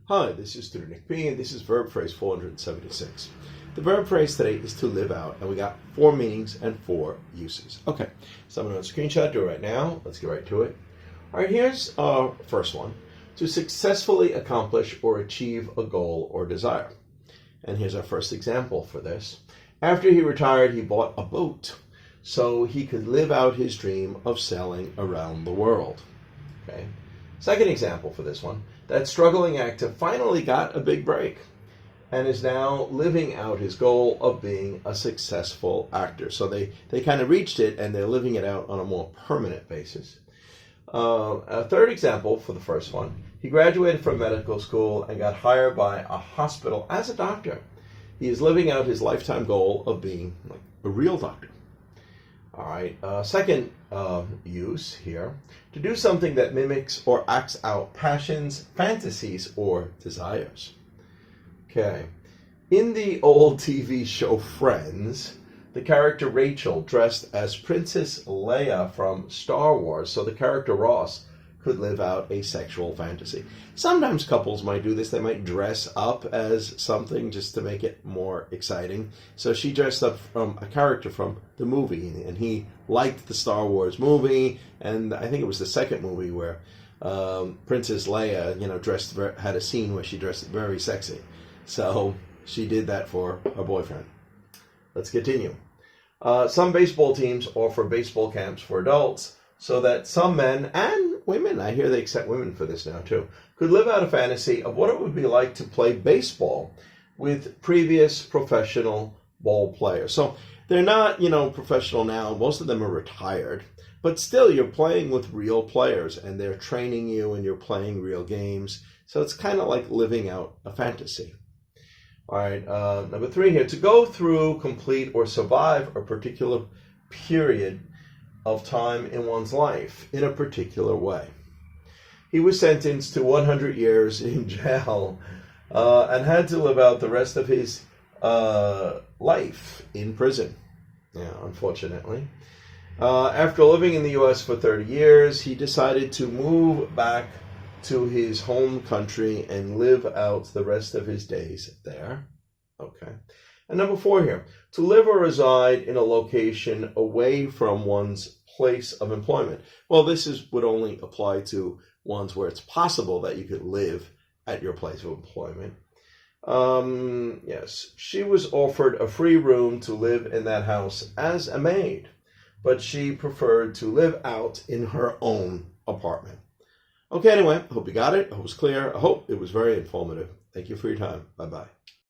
Hi, this is Tutor Nick P, and this is verb phrase 476. The verb phrase today is to live out, and we got 4 meanings and 4 uses. Okay, so I'm going to screenshot, do it right now. Let's get right to it. All right, here's our first one. To successfully accomplish or achieve a goal or desire. And here's our first example for this. After he retired, he bought a boat so he could live out his dream of sailing around the world. Okay. Second example for this one. That struggling actor finally got a big break and is now living out his goal of being a successful actor. So they kind of reached it and they're living it out on a more permanent basis. A third example for the first one. He graduated from medical school and got hired by a hospital as a doctor. He is living out his lifetime goal of being like a real doctor. All right, second use here, to do something that mimics or acts out passions, fantasies, or desires. Okay, in the old TV show Friends, the character Rachel dressed as Princess Leia from Star Wars, so the character Ross could live out a sexual fantasy. Sometimes couples might do this. They might dress up as something just to make it more exciting. So she dressed up from a character from the movie, and he liked the Star Wars movie, and I think it was the second movie where Princess Leia, had a scene where she dressed very sexy. So she did that for her boyfriend. Let's continue. Some baseball teams offer baseball camps for adults so that some men and women, I hear they accept women for this now too, could live out a fantasy of what it would be like to play baseball with previous professional ball players. So they're not, professional now. Most of them are retired, but still you're playing with real players and they're training you and you're playing real games. So it's kind of like living out a fantasy. All right, number 3 here, to go through, complete, or survive a particular period of time in one's life in a particular way. He was sentenced to 100 years in jail and had to live out the rest of his life in prison, unfortunately. After living in the U.S. for 30 years, he decided to move back to his home country and live out the rest of his days there. Okay. And number 4 here, to live or reside in a location away from one's place of employment. Well, would only apply to ones where it's possible that you could live at your place of employment. Yes, she was offered a free room to live in that house as a maid, but she preferred to live out in her own apartment. Okay, anyway, I hope you got it. I hope it was clear. I hope it was very informative. Thank you for your time. Bye-bye.